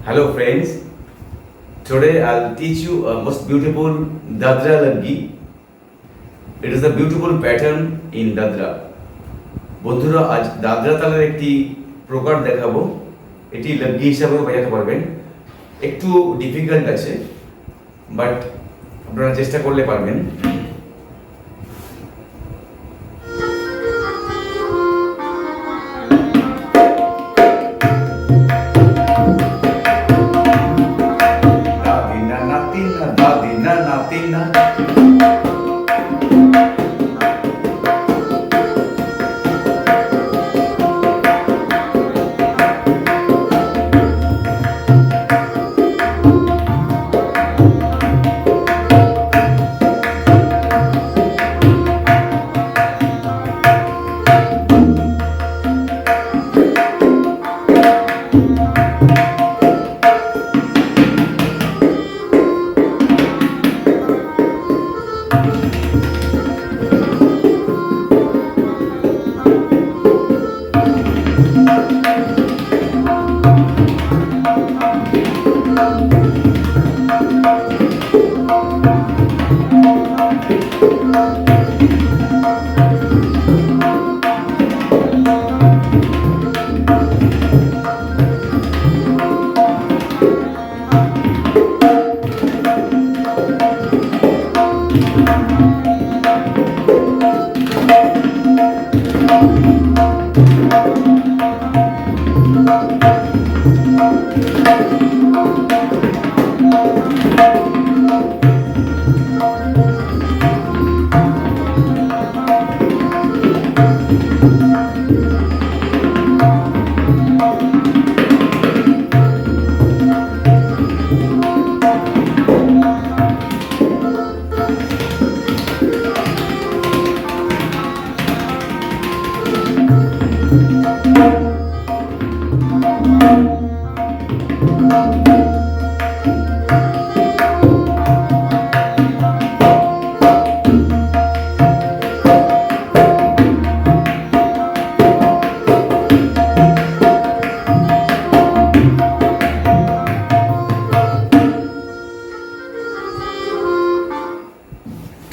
Hello friends, today I'll teach you a most beautiful Dadra Laggi. It is a beautiful pattern in Dadra. বন্ধুরা আজ দাদরা তালের একটি প্রকার দেখাবো। এটি লাগি হিসাবেও বাজাতে পারবেন। একটু ডিফিকাল্ট আছে, বাট আপনারা চেষ্টা করলে পারবেন।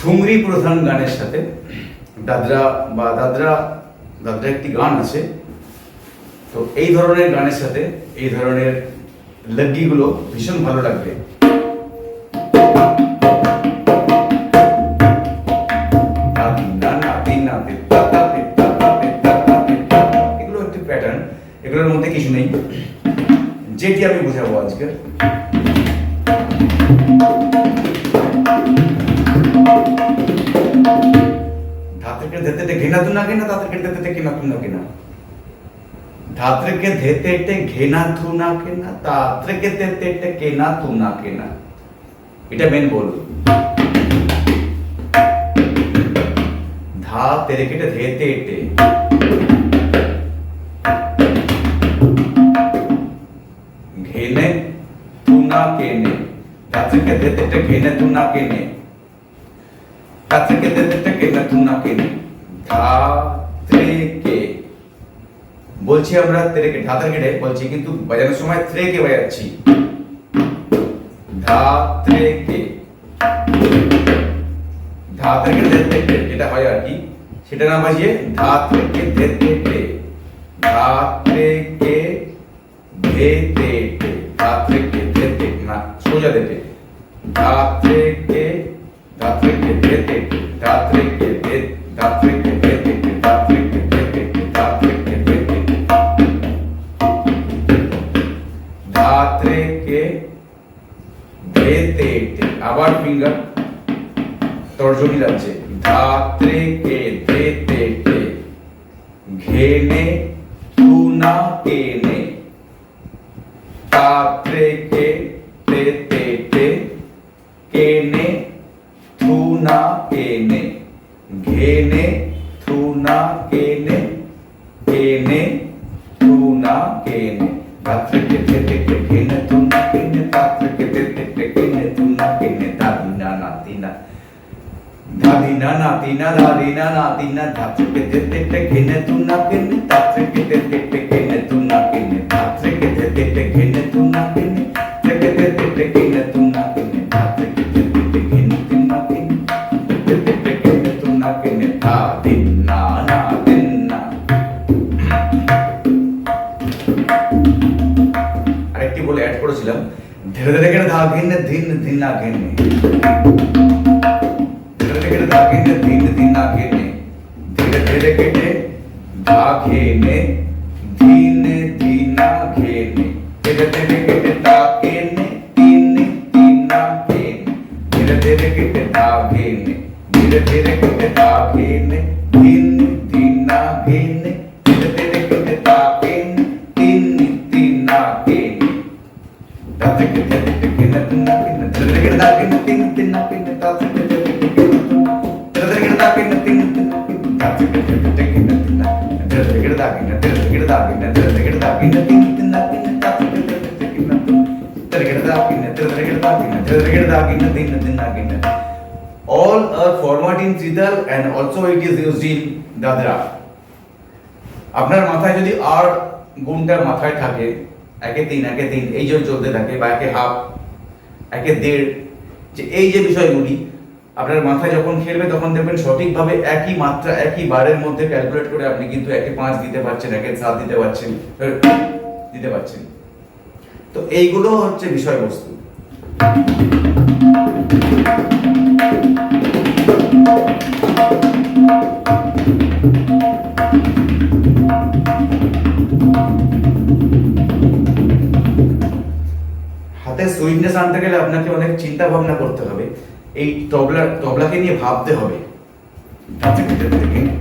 ঠুংরি প্রধান গানের সাথে দাদরা বা দাদরা একটি গান আছে। তো এই ধরনের গানের সাথে এই ধরনের লাগগিগুলো ভীষণ ভালো লাগবে। এগুলো একটি প্যাটার্ন, এগুলোর মধ্যে কিছু নেই, যেটি আমি বোঝাবো আজকে। धात्र के देते टे घेना तू ना घेना, धात्र के देते टे घेना तू ना घेना, धात्र के देते टे घेना तू ना घेना, धात्र के देते टे घेना तू ना घेना। इटा मेन बोल धा तेरे के देते टे घेने तू ना घेने, धात्र के देते टे घेने तू ना घेने, धात्र के देते टे घेना तू ना घेने। ধাত্রে কে বলছি আমরা তেরে কে ধাত্রে কে বলছি, কিন্তু বাজানোর সময় ত্রে কে বাজাচ্ছি। ধাত্রে কে ধাত্রে কে দেতে তে যেটা হয় আর কি, সেটা না বাজিয়ে ধাত্রে কে দেতে তে, ধাত্রে কে দেতে তে, ধাত্রে কে দেতে না সোজা দেতে, ধাত্রে কে দেতে তে, ধাত্রে কে দেতে, ধাত্রে কে দেতে তে, ধাত্রে কে দেতে তে, ধাত্রে কে দেতে তে, ধাত্রে কে দেতে তে। আবার ফিঙ্গার তর্জনী লাগছে। ধাত্রে কে দেতে তে, ঘেনে তু না কেনে, ধাত্রে কে দেতে তে, কেনে তু না কেনে, घेने थू ना केने, केने थू ना केने, धात्र के देते के घेने थू ना केने, धात्र के देते के घेने थू ना केने। दादी ना नाती ना, दादी ना नाती ना, दादी ना नाती ना, धात्र के देते के घेने थू ना केने, धात्र के देते के घेने थू ना केने, धात्र के देते के घेने थू ना केने। বলে অ্যাড করেছিলাম, ধীরে ধীরে কেটে ধা ঘেন্নে ধিন ধিন না ঘেন্নে, ধীরে ধীরে কেটে ধা ঘেন্নে ধিন ধিন না ঘেন্নে, ধীরে ধীরে কেটে ধা ঘেন্নে ধিন ধিন না ঘেন্নে, ধীরে ধীরে কেটে ধা ঘেন্নে তিন তিন না ঘেন্নে, ধীরে ধীরে কেটে ধা ঘেন্নে, ধীরে ধীরে কেটে ধা ঘেন্নে ধিন ধিন না ঘেন্নে, ধীরে ধীরে কেটে ধা ঘেন্নে তিন তিন না ঘেন্নে, তাতে কেটে কেটে না কিনা ধীরে ধীরে কেটে ধা ঘেন্নে তিন তিন না কিনা, তাতে কেটে কেটে ধীরে ধীরে কেটে ধা ঘেন্নে তিন তিন না কিনা, তাতে কেটে কেটে কিনা কিনা ধীরে ধীরে কেটে ধা ঘেন্নে, ধীরে ধীরে কেটে ধা ঘেন্নে, ধীরে ধীরে কেটে ধা ঘেন্নে তিন তিন না কিনা, তাতে কেটে কেটে কিনা ধীরে কেটে ধা ঘেন্নে, ধীরে ধীরে কেটে ধা ঘেন্নে, ধীরে ধীরে কেটে ধা ঘেন্নে তিন তিন না কিনা. All are format in Tridal and also it is used in Dadra. আপনার মাথায় যদি আর গুণটা মাথায় থাকে, একে তিন এই যে চলতে থাকে, বা একে হাফ, একে দেড়, যে এই যে বিষয়গুলি আপনার মাথায় যখন খেলবে তখন দেখবেন সঠিকভাবে একই মাত্রা একই বারের মধ্যে ক্যালকুলেট করে আপনি কিন্তু একে 5 দিতে পারছেন, একে 7 দিতে পারছেন। তো এইগুলো হচ্ছে বিষয়বস্তু। হাতে সুইংনেস আনতে গেলে আপনাকে অনেক চিন্তা ভাবনা করতে হবে, এই তবলাকে নিয়ে ভাবতে হবে।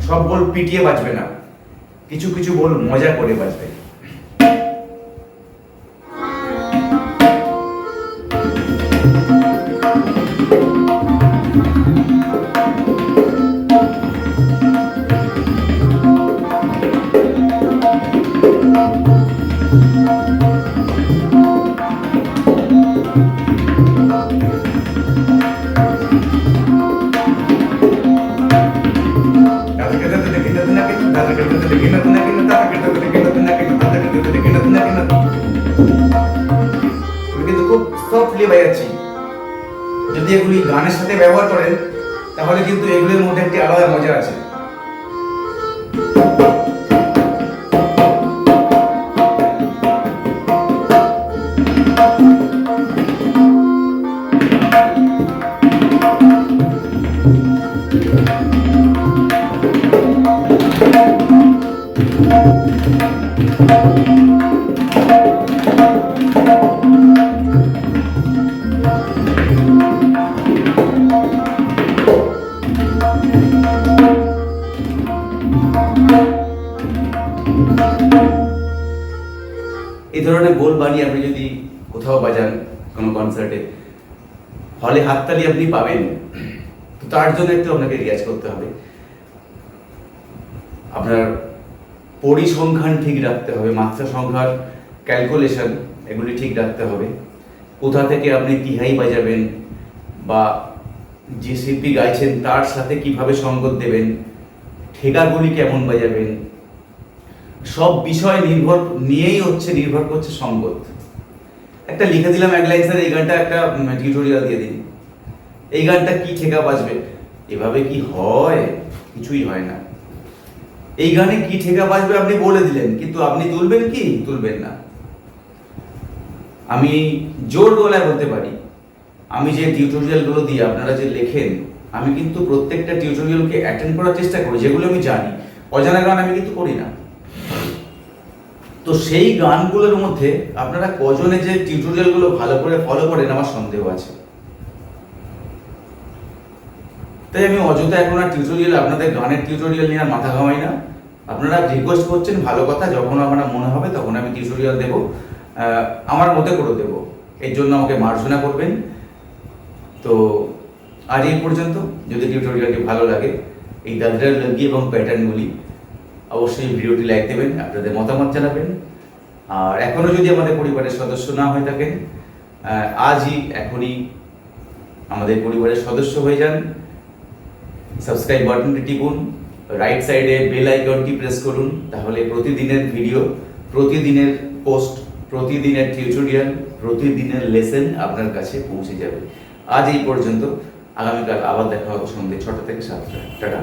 সব বল পিটিয়ে বাজবে না, কিছু কিছু বল মজা করে বাজবে। যদি এগুলি গানের সাথে ব্যবহার করেন তাহলে কিন্তু এগুলির মধ্যে একটি আলাদা মজা আছে। এই ধরনের গোল বানিয়ে আপনি যদি কোথাও বাজান, কোনো কনসার্টে, হলে হাততালি আপনি পাবেন, তো তার জন্য একটু আপনাকে রিয়াজ করতে হবে। আপনার পরিসংখ্যান ঠিক রাখতে হবে, মাত্রা সংখ্যার ক্যালকুলেশন এগুলি ঠিক রাখতে হবে। কোথা থেকে আপনি তিহাই বাজাবেন, বা যে শিল্পী গাইছেন তার সাথে কিভাবে সঙ্গত দেবেন, ঠেকাগুলি কেমন বাজাবেন, সব বিষয় নিয়েই নির্ভর করছে সঙ্গত। একটা লিখে দিলাম এক লাইন, স্যার এই গানটা একটা টিউটোরিয়াল দিয়ে দিন, এই গানটা কি ঠেকা বাজবে, এভাবে কি হয়? কিছুই হয় না। এই গানে কি ঠেকা বাজবে আপনি বলে দিলেন, কিন্তু আপনি তুলবেন কি? তুলবেন না। আমি জোর গলায় বলতে পারি, আমি যে টিউটোরিয়ালগুলো দিই, আপনারা যে লেখেন, আমি কিন্তু প্রত্যেকটা টিউটোরিয়ালকে অ্যাটেন্ড করার চেষ্টা করি, যেগুলো আমি জানি। অজানা গান আমি কিন্তু করি না। তো সেই গানগুলোর মধ্যে আপনারা কজনে যে টিউটোরিয়ালগুলো ভালো করে ফলো করেন আমার সন্দেহ আছে। তাই আমি অযথা এখন আর টিউটোরিয়াল, আপনাদের গানের টিউটোরিয়াল নিয়ে আর মাথা ঘামাই না। আপনারা রিকোয়েস্ট করছেন, ভালো কথা, যখন আমার মনে হবে তখন আমি টিউটোরিয়াল দেবো, আমার মতে করে দেবো। এর জন্য আমাকে মার্জনা করবেন। তো আজ এই পর্যন্ত। যদি টিউটোরিয়ালটি ভালো লাগে, এই দাদরা লাগি এবং প্যাটার্নগুলি, অবশ্যই ভিডিওটি লাইক দেবেন, আপনাদের মতামত জানাবেন। আর এখনও যদি আমাদের পরিবারের সদস্য না হয়ে থাকেন, এখনই আমাদের পরিবারের সদস্য হয়ে যান। সাবস্ক্রাইব বাটনটি টিপুন, রাইট সাইডে বেল আইকনটি প্রেস করুন, তাহলে প্রতিদিনের ভিডিও, প্রতিদিনের পোস্ট, প্রতিদিনের টিউটোরিয়াল, প্রতিদিনের লেসন আপনার কাছে পৌঁছে যাবে। আজ এই পর্যন্ত। আগামীকাল আবার দেখা হবে সন্ধ্যে 6টা থেকে 7টা। টাটা।